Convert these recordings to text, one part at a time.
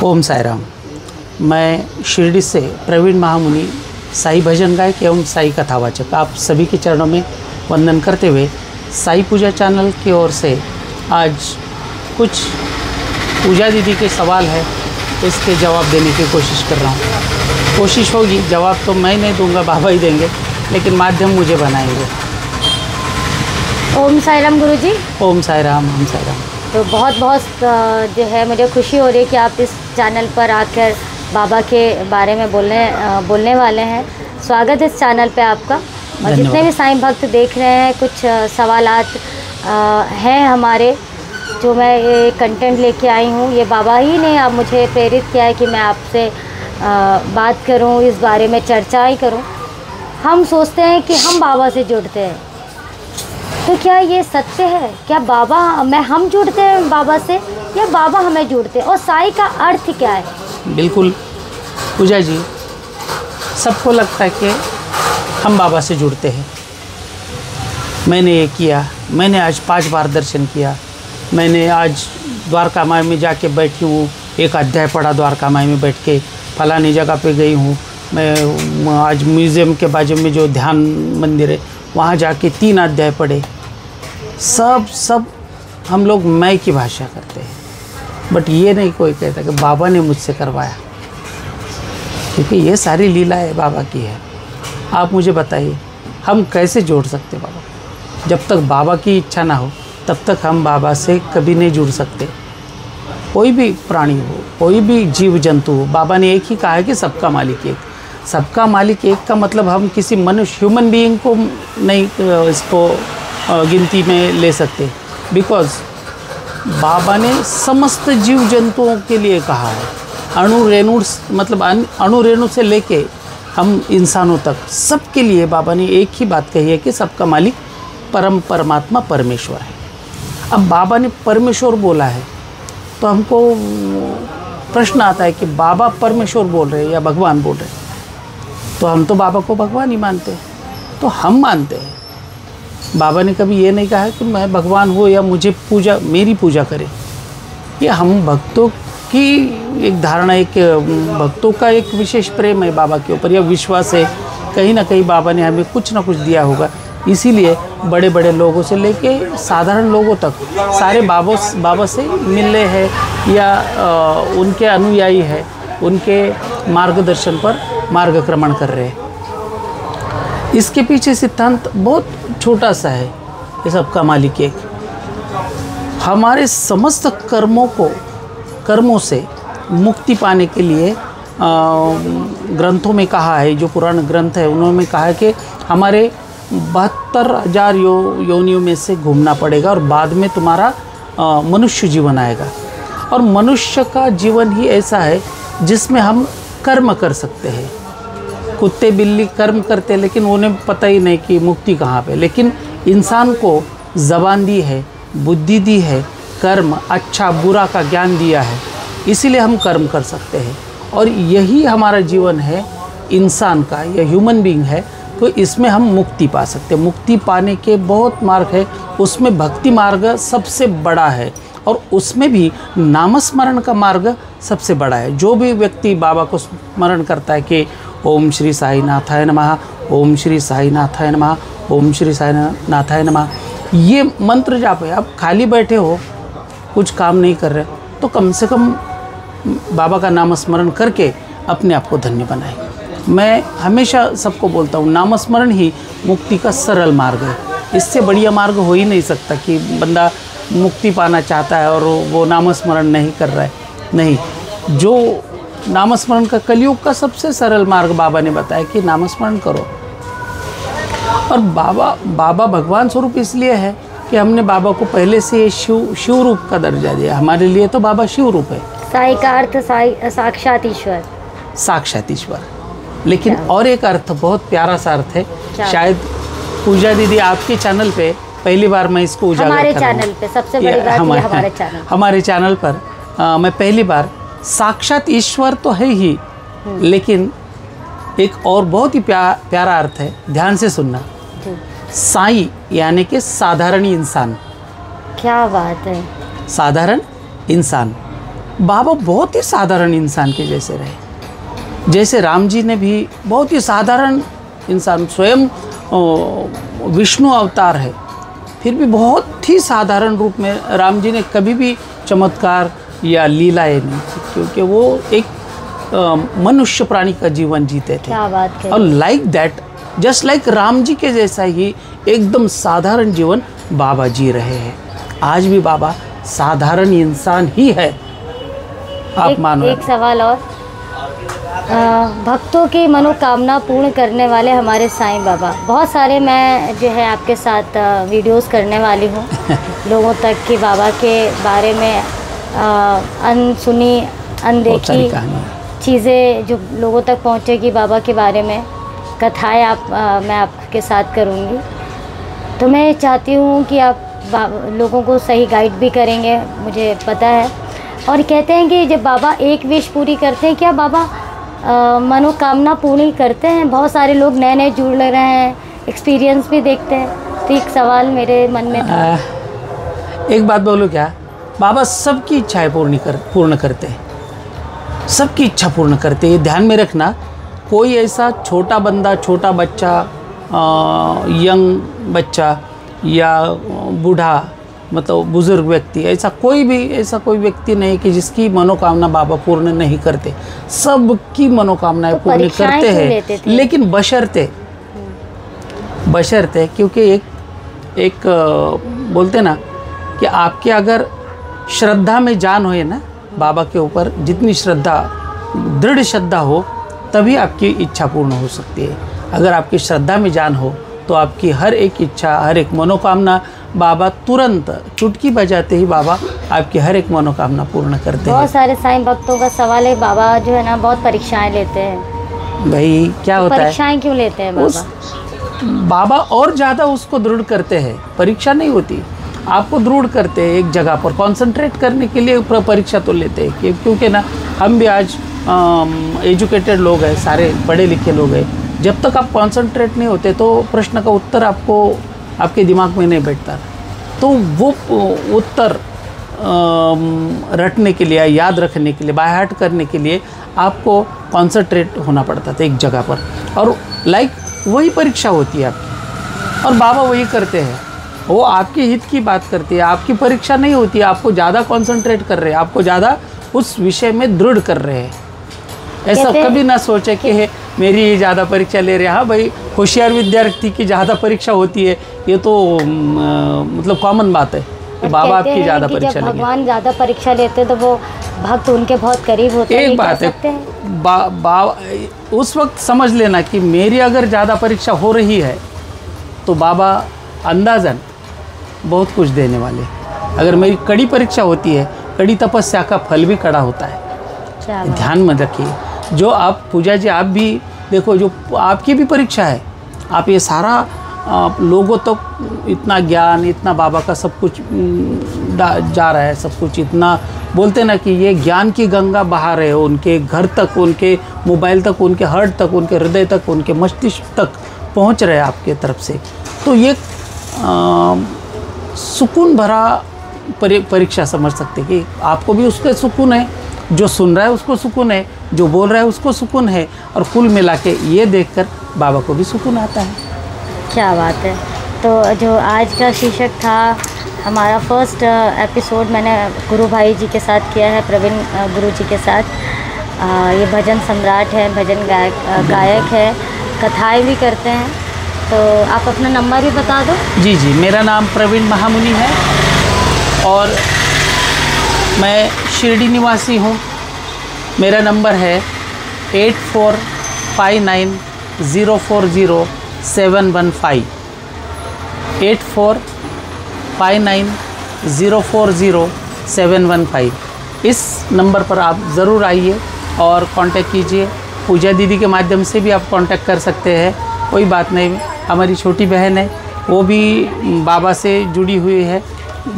ओम साई राम। मैं शिरडी से प्रवीण महामुनि, साई भजन गायक एवं साई कथावाचक, आप सभी के चरणों में वंदन करते हुए साई पूजा चैनल की ओर से आज कुछ पूजा दीदी के सवाल है, इसके जवाब देने की कोशिश कर रहा हूँ। कोशिश होगी, जवाब तो मैं नहीं दूंगा, बाबा ही देंगे, लेकिन माध्यम मुझे बनाएंगे। ओम साई राम गुरुजी। ओम साई राम, ओम साई राम। तो बहुत बहुत जो है मुझे खुशी हो रही है कि आप इस चैनल पर आकर बाबा के बारे में बोलने वाले हैं। स्वागत है इस चैनल पे आपका। और जितने भी साईं भक्त देख रहे हैं, कुछ सवालात हैं हमारे, जो मैं ये कंटेंट लेके आई हूँ। ये बाबा ही ने अब मुझे प्रेरित किया है कि मैं आपसे बात करूँ, इस बारे में चर्चा ही करूँ। हम सोचते हैं कि हम बाबा से जुड़ते हैं, तो क्या ये सत्य है? क्या हम जुड़ते हैं बाबा से या बाबा हमें जुड़ते हैं? और साई का अर्थ क्या है? बिल्कुल पूजा जी, सबको लगता है कि हम बाबा से जुड़ते हैं। मैंने ये किया, मैंने आज 5 बार दर्शन किया, मैंने आज द्वारका माई में जाके बैठी हूँ, एक अध्याय पढ़ा द्वारका माई में बैठ के, फलानी जगह पे गई हूँ, मैं आज म्यूज़ियम के बाजू में जो ध्यान मंदिर है वहाँ जाके 3 अध्याय पढ़े। सब हम लोग मैं की भाषा करते हैं, बट ये नहीं कोई कहता कि बाबा ने मुझसे करवाया, क्योंकि ये सारी लीलाएं बाबा की है। आप मुझे बताइए, हम कैसे जोड़ सकते बाबा? जब तक बाबा की इच्छा ना हो तब तक हम बाबा से कभी नहीं जुड़ सकते। कोई भी प्राणी हो, कोई भी जीव जंतु हो, बाबा ने एक ही कहा है कि सबका मालिक एक। सबका मालिक एक का मतलब हम किसी मनुष्य, ह्यूमन बीइंग को नहीं इसको गिनती में ले सकते, बिकॉज़ बाबा ने समस्त जीव जंतुओं के लिए कहा है। अणु रेणु से लेके हम इंसानों तक, सबके लिए बाबा ने एक ही बात कही है कि सबका मालिक परमात्मा परमेश्वर है। अब बाबा ने परमेश्वर बोला है तो हमको प्रश्न आता है कि बाबा परमेश्वर बोल रहे हैं या भगवान बोल रहे हैं? तो हम तो बाबा को भगवान ही मानते हैं, तो हम मानते हैं। बाबा ने कभी ये नहीं कहा है कि मैं भगवान हूँ या मुझे मेरी पूजा करें। ये हम भक्तों की एक धारणा है कि भक्तों का एक विशेष प्रेम है बाबा के ऊपर या विश्वास है, कहीं ना कहीं बाबा ने हमें कुछ ना कुछ दिया होगा। इसीलिए बड़े बड़े लोगों से लेके साधारण लोगों तक सारे बाबा से मिलने हैं या उनके अनुयायी है, उनके मार्गदर्शन पर मार्गक्रमण कर रहे हैं। इसके पीछे सिद्धांत बहुत छोटा सा है, ये सबका मालिक एक। हमारे समस्त कर्मों से मुक्ति पाने के लिए ग्रंथों में कहा है, जो पुराण ग्रंथ है उन्होंने कहा है कि हमारे 72,000 योनियों में से घूमना पड़ेगा और बाद में तुम्हारा मनुष्य जीवन आएगा। और मनुष्य का जीवन ही ऐसा है जिसमें हम कर्म कर सकते हैं। कुत्ते बिल्ली कर्म करते हैं, लेकिन उन्हें पता ही नहीं कि मुक्ति कहाँ पे। लेकिन इंसान को ज़बान दी है, बुद्धि दी है, कर्म अच्छा बुरा का ज्ञान दिया है, इसीलिए हम कर्म कर सकते हैं। और यही हमारा जीवन है इंसान का, यह ह्यूमन बीइंग है, तो इसमें हम मुक्ति पा सकते हैं। मुक्ति पाने के बहुत मार्ग है, उसमें भक्ति मार्ग सबसे बड़ा है और उसमें भी नामस्मरण का मार्ग सबसे बड़ा है। जो भी व्यक्ति बाबा को स्मरण करता है कि ओम श्री साई नाथाय नमः, ओम श्री साई नाथाय नमः, ओम श्री साई नाथाय नमः, ये मंत्र जाप है। आप खाली बैठे हो, कुछ काम नहीं कर रहे, तो कम से कम बाबा का नाम स्मरण करके अपने आप को धन्य बनाएं। मैं हमेशा सबको बोलता हूँ, नामस्मरण ही मुक्ति का सरल मार्ग है। इससे बढ़िया मार्ग हो ही नहीं सकता कि बंदा मुक्ति पाना चाहता है और वो नामस्मरण नहीं कर रहा है। नहीं, जो नामस्मरण का कलयुग का सबसे सरल मार्ग बाबा ने बताया कि नामस्मरण करो। और बाबा भगवान स्वरूप इसलिए है कि हमने बाबा को पहले से शिव रूप का दर्जा दिया। हमारे लिए तो बाबा शिव रूप है। साई का अर्थ साक्षात ईश्वर। साक्षात ईश्वर। लेकिन और एक अर्थ, बहुत प्यारा सा अर्थ है, शायद पूजा दीदी आपके चैनल पे पहली बार मैं इसको उजागर कर रहा हूं। हमारे चैनल पे सबसे बड़ी बात हमारे चैनल पर मैं पहली बार, साक्षात ईश्वर तो है ही, लेकिन एक और बहुत ही प्यारा अर्थ है, ध्यान से सुनना। साई यानी कि साधारण इंसान। क्या बात है। साधारण इंसान। बाबा बहुत ही साधारण इंसान के जैसे रहे। जैसे राम जी ने भी बहुत ही साधारण इंसान, स्वयं विष्णु अवतार है, फिर भी बहुत ही साधारण रूप में राम जी ने कभी भी चमत्कार या लीलाएं नहीं की, क्योंकि वो एक मनुष्य प्राणी का जीवन जीते थे। क्या बात है। और like that, just like Ram ji के जैसा ही एकदम साधारण जीवन बाबा जी रहे हैं। आज भी बाबा साधारण इंसान ही है, आप मानो। एक सवाल और, भक्तों की मनोकामना पूर्ण करने वाले हमारे साईं बाबा, बहुत सारे मैं जो है आपके साथ वीडियोस करने वाली हूँ लोगों तक कि बाबा के बारे में अनसुनी अनदेखी चीज़ें जो लोगों तक पहुँचेगी बाबा के बारे में, कथाएं मैं आपके साथ करूँगी। तो मैं चाहती हूँ कि आप लोगों को सही गाइड भी करेंगे, मुझे पता है। और कहते हैं कि जब बाबा एक विश पूरी करते हैं, क्या बाबा मनोकामना पूरी करते हैं? बहुत सारे लोग नए नए जुड़ रहे हैं, एक्सपीरियंस भी देखते हैं। तो एक सवाल मेरे मन में था। एक बात बोलूँ क्या, बाबा सबकी इच्छाएं पूर्ण करते हैं, सबकी इच्छा पूर्ण करते हैं। ध्यान में रखना, कोई ऐसा छोटा बंदा, छोटा बच्चा, यंग बच्चा या बूढ़ा मतलब बुजुर्ग व्यक्ति, ऐसा कोई व्यक्ति नहीं कि जिसकी मनोकामना बाबा पूर्ण नहीं करते। सबकी मनोकामनाएं तो पूर्ण करते हैं, लेकिन बशर्ते क्योंकि एक बोलते ना कि आपके अगर श्रद्धा में जान होए ना बाबा के ऊपर, जितनी श्रद्धा, दृढ़ श्रद्धा हो, तभी आपकी इच्छा पूर्ण हो सकती है। अगर आपकी श्रद्धा में जान हो तो आपकी हर एक इच्छा, हर एक मनोकामना बाबा तुरंत चुटकी बजाते ही बाबा आपकी हर एक मनोकामना पूर्ण करते हैं। बहुत सारे साईं भक्तों का सवाल है, बाबा जो है ना बहुत परीक्षाएं लेते हैं। भाई क्या होता है, परीक्षाएं क्यों लेते हैं बाबा? बाबा और ज़्यादा उसको दृढ़ करते हैं। परीक्षा नहीं होती, आपको दृढ़ करते हैं एक जगह पर कंसंट्रेट करने के लिए परीक्षा तो लेते हैं। क्योंकि ना हम भी आज एजुकेटेड लोग हैं, सारे पढ़े लिखे लोग हैं। जब तक आप कंसंट्रेट नहीं होते तो प्रश्न का उत्तर आपको आपके दिमाग में नहीं बैठता। तो वो उत्तर रटने के लिए, याद रखने के लिए, बाय हार्ट करने के लिए आपको कंसंट्रेट होना पड़ता था एक जगह पर। और वही परीक्षा होती है आपकी, और बाबा वही करते हैं। वो आपके हित की बात करती है, आपकी परीक्षा नहीं होती है। आपको ज़्यादा कंसंट्रेट कर रहे हैं, आपको ज़्यादा उस विषय में दृढ़ कर रहे हैं। ऐसा कभी ना सोचे कि मेरी ज़्यादा परीक्षा ले रहे हैं। हाँ भाई, होशियार विद्यार्थी की ज़्यादा परीक्षा होती है, ये तो मतलब कॉमन बात है कि बाबा आपकी ज़्यादा परीक्षा लेंगे। भगवान ज़्यादा परीक्षा लेते हैं तो वो भक्त उनके बहुत करीब होते हैं। एक बात है, उस वक्त समझ लेना कि मेरी अगर ज़्यादा परीक्षा हो रही है तो बाबा अंदाज़न बहुत कुछ देने वाले। अगर मेरी कड़ी परीक्षा होती है, कड़ी तपस्या का फल भी कड़ा होता है। ध्यान में रखिए। जो आप पूजा जी, आप भी देखो, जो आपकी भी परीक्षा है, आप ये सारा लोगों तक तो इतना ज्ञान, इतना बाबा का सब कुछ जा रहा है, सब कुछ इतना बोलते ना कि ये ज्ञान की गंगा बहा रहे हो, उनके घर तक, उनके मोबाइल तक, उनके हार्ट तक, उनके हृदय तक, उनके मस्तिष्क तक पहुंच रहे हैं आपके तरफ से। तो ये सुकून भरा परीक्षा समझ सकते कि आपको भी उसका सुकून है, जो सुन रहा है उसको सुकून है, जो बोल रहा है उसको सुकून है, और कुल मिला के ये देखकर बाबा को भी सुकून आता है। क्या बात है। तो जो आज का शीर्षक था हमारा फर्स्ट एपिसोड, मैंने गुरु भाई जी के साथ किया है, प्रवीण गुरु जी के साथ। ये भजन सम्राट है, भजन गायक है, कथाएं भी करते हैं। तो आप अपना नंबर भी बता दो। जी, मेरा नाम प्रवीण महामुनि है और मैं शिरडी निवासी हूँ। मेरा नंबर है 8459040715 8459040715। इस नंबर पर आप ज़रूर आइए और कांटेक्ट कीजिए। पूजा दीदी के माध्यम से भी आप कांटेक्ट कर सकते हैं, कोई बात नहीं। हमारी छोटी बहन है, वो भी बाबा से जुड़ी हुई है।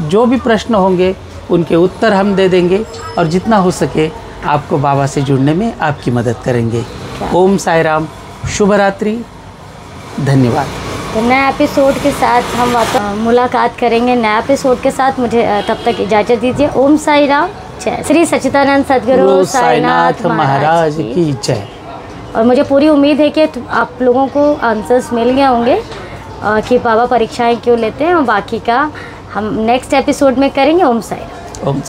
जो भी प्रश्न होंगे उनके उत्तर हम दे देंगे और जितना हो सके आपको बाबा से जुड़ने में आपकी मदद करेंगे। ओम साई राम, शुभ रात्रि, धन्यवाद। तो नए एपिसोड के साथ हम मुलाकात करेंगे, नए एपिसोड के साथ। मुझे तब तक इजाज़त दीजिए। ओम साई राम, जय श्री सच्चिदानंद सद्गुरु साईनाथ महाराज की जय। और मुझे पूरी उम्मीद है कि आप लोगों को आंसर्स मिल गए होंगे कि बाबा परीक्षाएं क्यों लेते हैं, और बाकी का हम नेक्स्ट एपिसोड में करेंगे। ओम साईं।